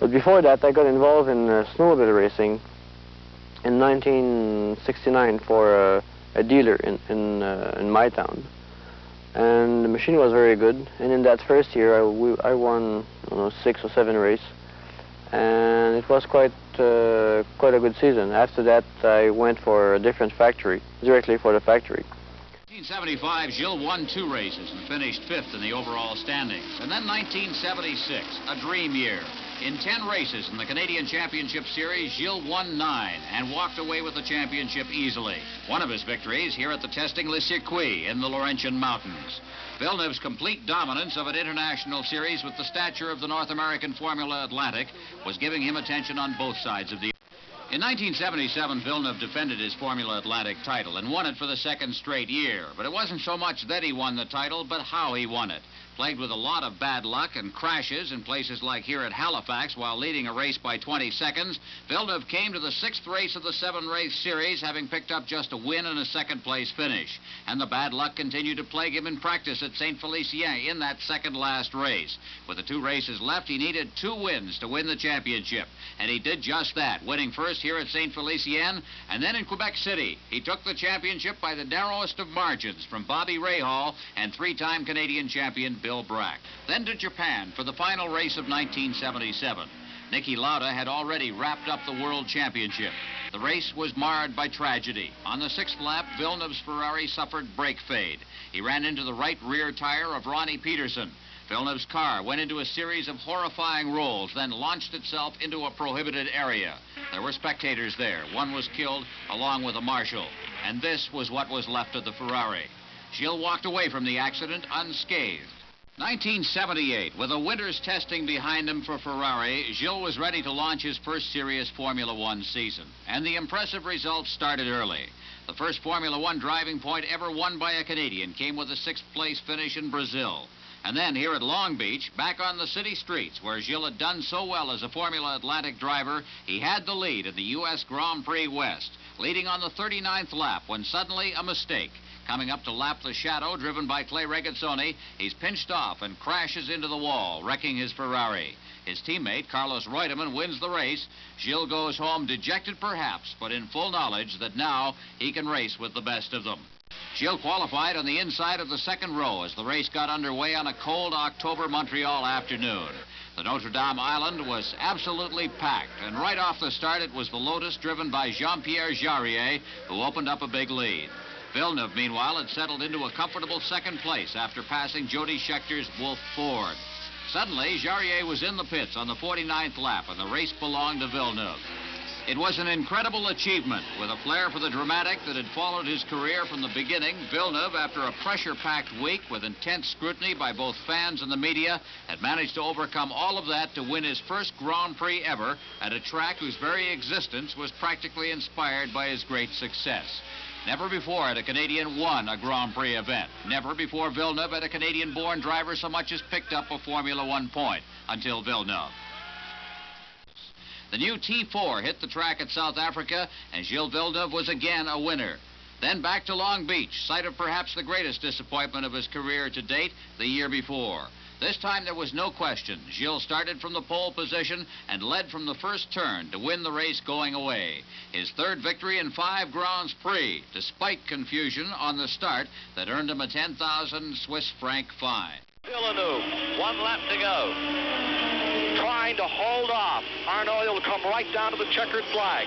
But before that, I got involved in snowmobile racing in 1969 for a dealer in my town. And the machine was very good. And in that first year, I won 6 or 7 races. And it was quite a good season. After that, I went for a different factory, directly for the factory. 1975, Gilles won 2 races and finished 5th in the overall standings. And then 1976, a dream year. In 10 races in the Canadian Championship Series, Gilles won 9 and walked away with the championship easily. One of his victories here at the Testing Le Circuit in the Laurentian Mountains. Villeneuve's complete dominance of an international series with the stature of the North American Formula Atlantic was giving him attention on both sides of the... In 1977, Villeneuve defended his Formula Atlantic title and won it for the 2nd straight year. But it wasn't so much that he won the title, but how he won it. Plagued with a lot of bad luck and crashes in places like here at Halifax while leading a race by 20 seconds, Villeneuve came to the 6th race of the 7-race series, having picked up just a win and a 2nd-place finish. And the bad luck continued to plague him in practice at St. Félicien in that 2nd-last race. With the 2 races left, he needed 2 wins to win the championship. And he did just that, winning first here at St. Félicien, and then in Quebec City. He took the championship by the narrowest of margins from Bobby Rahal and 3-time Canadian champion Bill Brack. Then to Japan for the final race of 1977. Niki Lauda had already wrapped up the World Championship. The race was marred by tragedy. On the 6th lap, Villeneuve's Ferrari suffered brake fade. He ran into the right rear tire of Ronnie Peterson. Villeneuve's car went into a series of horrifying rolls, then launched itself into a prohibited area. There were spectators there. One was killed, along with a marshal. And this was what was left of the Ferrari. Gilles walked away from the accident unscathed. 1978, with a winter's testing behind him for Ferrari, Gilles was ready to launch his first serious Formula One season. And the impressive results started early. The first Formula One driving point ever won by a Canadian came with a 6th-place finish in Brazil. And then here at Long Beach, back on the city streets, where Gilles had done so well as a Formula Atlantic driver, he had the lead in the U.S. Grand Prix West, leading on the 39th lap when suddenly a mistake. Coming up to lap the Shadow, driven by Clay Regazzoni, he's pinched off and crashes into the wall, wrecking his Ferrari. His teammate, Carlos Reutemann, wins the race. Gilles goes home dejected perhaps, but in full knowledge that now he can race with the best of them. Gilles qualified on the inside of the 2nd row as the race got underway on a cold October Montreal afternoon. The Notre Dame Island was absolutely packed, and right off the start it was the Lotus driven by Jean-Pierre Jarier who opened up a big lead. Villeneuve, meanwhile, had settled into a comfortable 2nd place after passing Jody Schechter's Wolf Ford. Suddenly, Jarier was in the pits on the 49th lap, and the race belonged to Villeneuve. It was an incredible achievement. With a flair for the dramatic that had followed his career from the beginning, Villeneuve, after a pressure-packed week with intense scrutiny by both fans and the media, had managed to overcome all of that to win his first Grand Prix ever at a track whose very existence was practically inspired by his great success. Never before had a Canadian won a Grand Prix event. Never before Villeneuve had a Canadian-born driver so much as picked up a Formula One point, until Villeneuve. The new T4 hit the track at South Africa, and Gilles Villeneuve was again a winner. Then back to Long Beach, site of perhaps the greatest disappointment of his career to date, the year before. This time there was no question. Gilles started from the pole position and led from the first turn to win the race going away. His 3rd victory in 5 Grands Prix, despite confusion on the start that earned him a 10,000 Swiss franc fine. Villeneuve, 1 lap to go. Trying to hold off. Arnaud will come right down to the checkered flag.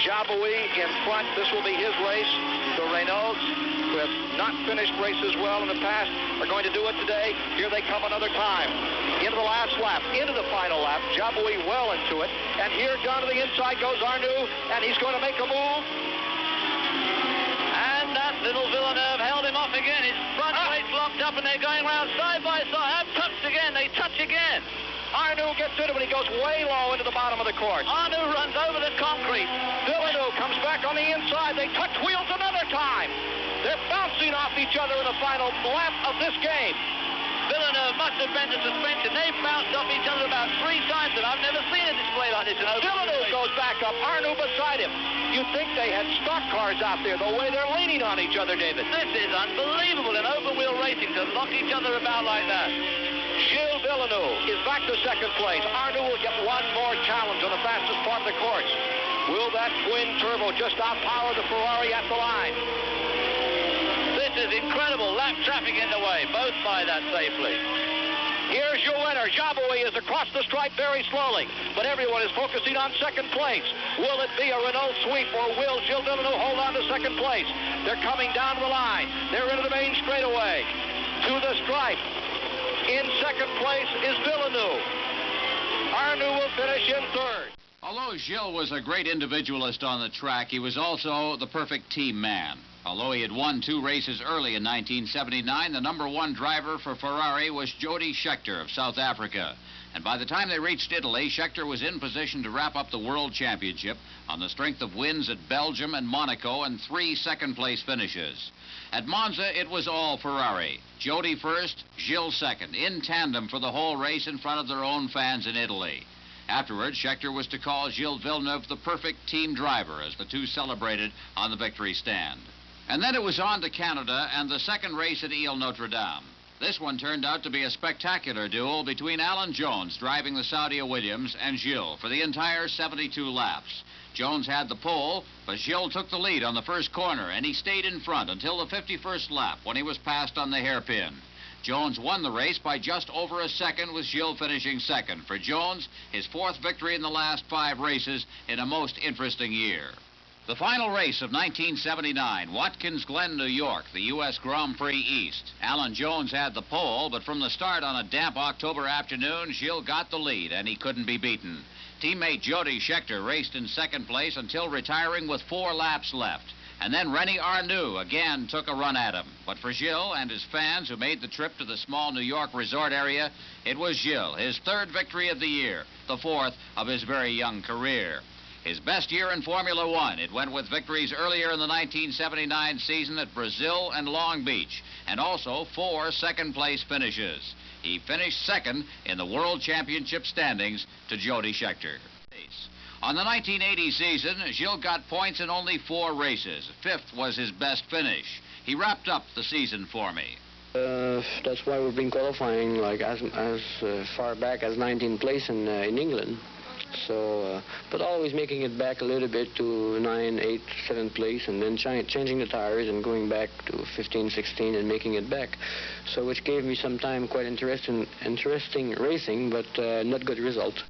Jabouille in front. This will be his race. The Renaults, who have not finished races well in the past, are going to do it today. Here they come another time. Into the last lap, into the final lap. Jabouille well into it. And here down to the inside goes Arnaud, and he's going to make a move. And that little Villeneuve held him off again. His front plates locked up, and they're going round side by side. Touched again. They touch again. Arnaud gets into it, but he goes way low into the bottom of the course. Arnaud runs over the concrete. Villeneuve comes back on the inside. They touch wheels another time. They're bouncing off each other in the final lap of this game. Villeneuve must have been the suspension. They bounced off each other about 3 times, and I've never seen it displayed like this. Villeneuve goes back up. Arnaud beside him. You'd think they had stock cars out there, the way they're leaning on each other, David. This is unbelievable in open-wheel racing to knock each other about like that. Gilles Villeneuve is back to second place. Arnoux will get one more challenge on the fastest part of the course. Will that twin turbo just outpower the Ferrari at the line? This is incredible. Lap traffic in the way. Both by that safely. Here's your winner. Jabouille is across the stripe very slowly, but everyone is focusing on second place. Will it be a Renault sweep, or will Gilles Villeneuve hold on to second place? They're coming down the line. They're into the main straightaway. To the stripe. In second place is Villeneuve. Arnoux will finish in third. Although Gilles was a great individualist on the track, he was also the perfect team man. Although he had won 2 races early in 1979, the #1 driver for Ferrari was Jody Scheckter of South Africa. And by the time they reached Italy, Scheckter was in position to wrap up the World Championship on the strength of wins at Belgium and Monaco and 3 second-place finishes. At Monza, it was all Ferrari. Jody first, Gilles second, in tandem for the whole race in front of their own fans in Italy. Afterwards, Scheckter was to call Gilles Villeneuve the perfect team driver as the two celebrated on the victory stand. And then it was on to Canada and the second race at Ile Notre Dame. This one turned out to be a spectacular duel between Alan Jones, driving the Saudia Williams, and Gilles for the entire 72 laps. Jones had the pole, but Gilles took the lead on the first corner, and he stayed in front until the 51st lap when he was passed on the hairpin. Jones won the race by just over a second, with Gilles finishing second. For Jones, his 4th victory in the last 5 races in a most interesting year. The final race of 1979, Watkins Glen, New York, the U.S. Grand Prix East. Alan Jones had the pole, but from the start on a damp October afternoon, Gilles got the lead, and he couldn't be beaten. Teammate Jody Scheckter raced in second place until retiring with 4 laps left. And then René Arnoux again took a run at him. But for Gilles and his fans who made the trip to the small New York resort area, it was Gilles, his 3rd victory of the year, the 4th of his very young career. His best year in Formula One. It went with victories earlier in the 1979 season at Brazil and Long Beach, and also 4 second-place finishes. He finished second in the World Championship standings to Jody Scheckter. On the 1980 season, Gilles got points in only 4 races. 5th was his best finish. He wrapped up the season for me. That's why we've been qualifying like as far back as 19th place in England. So, but always making it back a little bit to 9, 8, 7th place, and then changing the tires and going back to 15, 16 and making it back. So, which gave me some time quite interesting racing, but not good result.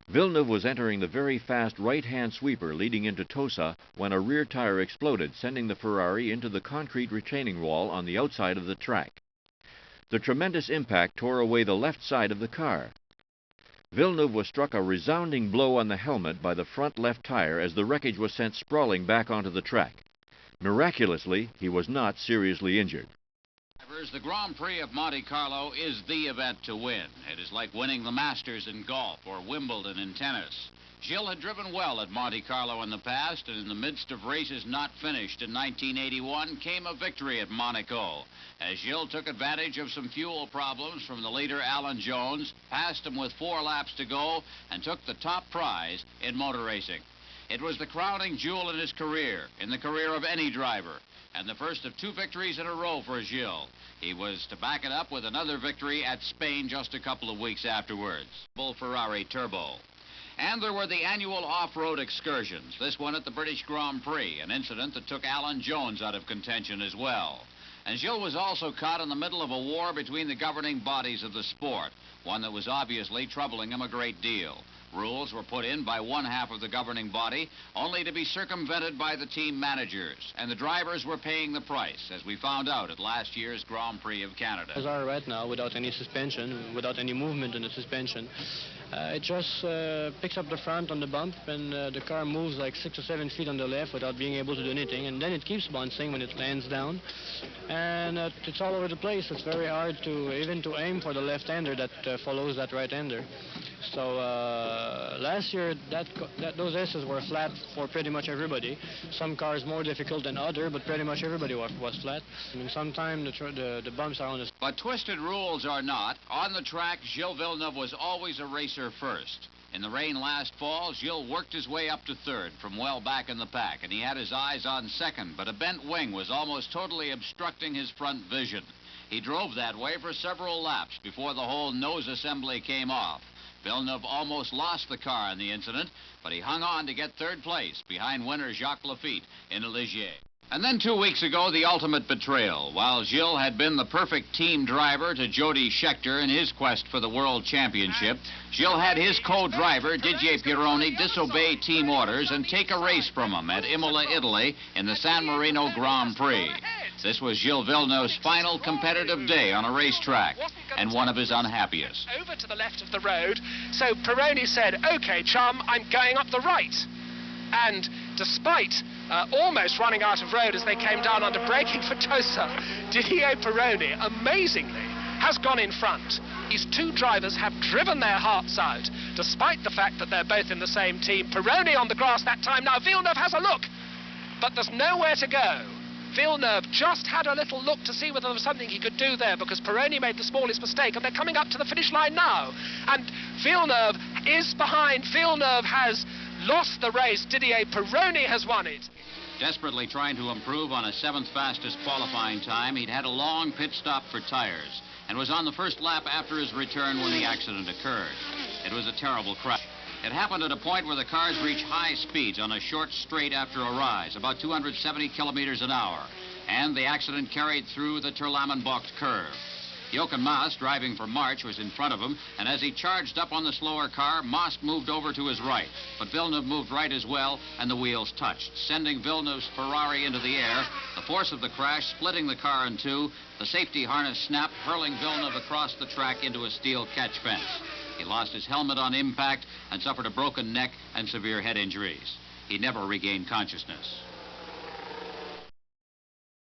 Villeneuve was entering the very fast right-hand sweeper leading into Tosa when a rear tire exploded, sending the Ferrari into the concrete retaining wall on the outside of the track. The tremendous impact tore away the left side of the car. Villeneuve was struck a resounding blow on the helmet by the front left tire as the wreckage was sent sprawling back onto the track. Miraculously, he was not seriously injured. The Grand Prix of Monte Carlo is the event to win. It is like winning the Masters in golf or Wimbledon in tennis. Gilles had driven well at Monte Carlo in the past, and in the midst of races not finished in 1981 came a victory at Monaco, as Gilles took advantage of some fuel problems from the leader Alan Jones, passed him with 4 laps to go, and took the top prize in motor racing. It was the crowning jewel in his career, in the career of any driver, and the first of 2 victories in a row for Gilles. He was to back it up with another victory at Spain just a couple of weeks afterwards. Bull Ferrari Turbo. And there were the annual off-road excursions, this one at the British Grand Prix, an incident that took Alan Jones out of contention as well. And Gilles was also caught in the middle of a war between the governing bodies of the sport, one that was obviously troubling him a great deal. Rules were put in by one half of the governing body, only to be circumvented by the team managers. And the drivers were paying the price, as we found out at last year's Grand Prix of Canada. As are right now, without any suspension, without any movement in the suspension. It just picks up the front on the bump, and the car moves like 6 or 7 feet on the left without being able to do anything. And then it keeps bouncing when it lands down. And it's all over the place. It's very hard to even to aim for the left-hander that follows that right-hander. So last year, those S's were flat for pretty much everybody. Some cars more difficult than other, but pretty much everybody was flat. I mean, sometimes the bumps are on the... But twisted rules are not. On the track, Gilles Villeneuve was always a racer first. In the rain last fall, Gilles worked his way up to 3rd from well back in the pack, and he had his eyes on 2nd, but a bent wing was almost totally obstructing his front vision. He drove that way for several laps before the whole nose assembly came off. Villeneuve almost lost the car in the incident, but he hung on to get third place behind winner Jacques Lafitte in Ligier. And then 2 weeks ago, the ultimate betrayal. While Gilles had been the perfect team driver to Jody Scheckter in his quest for the World Championship, Gilles had his co-driver, Didier Pironi, disobey team orders and take a race from him at Imola, Italy in the San Marino Grand Prix. This was Gilles Villeneuve's final competitive day on a racetrack, and one of his unhappiest. Over to the left of the road, so Pironi said, "Okay, chum, I'm going up the right." And despite almost running out of road as they came down under braking for Tosa, Didier Pironi, amazingly, has gone in front. These two drivers have driven their hearts out, despite the fact that they're both in the same team. Pironi on the grass that time. Now Villeneuve has a look, but there's nowhere to go. Villeneuve just had a little look to see whether there was something he could do there, because Pironi made the smallest mistake, and they're coming up to the finish line now. And Villeneuve is behind. Villeneuve has lost the race. Didier Pironi has won it. Desperately trying to improve on a 7th fastest qualifying time, he'd had a long pit stop for tires and was on the first lap after his return when the accident occurred. It was a terrible crash. It happened at a point where the cars reach high speeds on a short straight after a rise, about 270 kilometers an hour, and the accident carried through the Terlamenbocht curve. Jochen Maas, driving for March, was in front of him, and as he charged up on the slower car, Maas moved over to his right. But Villeneuve moved right as well, and the wheels touched, sending Villeneuve's Ferrari into the air, the force of the crash splitting the car in two, the safety harness snapped, hurling Villeneuve across the track into a steel catch fence. He lost his helmet on impact and suffered a broken neck and severe head injuries. He never regained consciousness.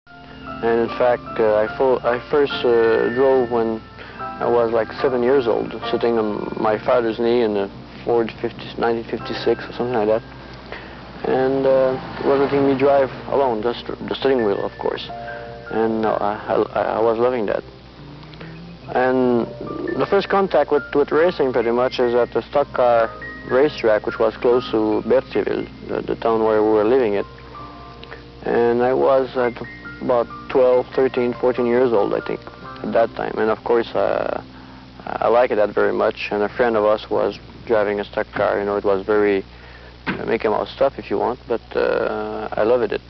And in fact, I first drove when I was like 7 years old, sitting on my father's knee in a Ford 1956 or something like that. And he was letting me drive alone, just the steering wheel, of course. And I was loving that. And the first contact with racing pretty much is at the stock car racetrack, which was close to Berthierville, the town where we were living at. And I was at about 12, 13, 14 years old, I think, at that time. And of course, I liked that very much. And a friend of us was driving a stock car. You know, it was very Mickey Mouse stuff, if you want, but I loved it.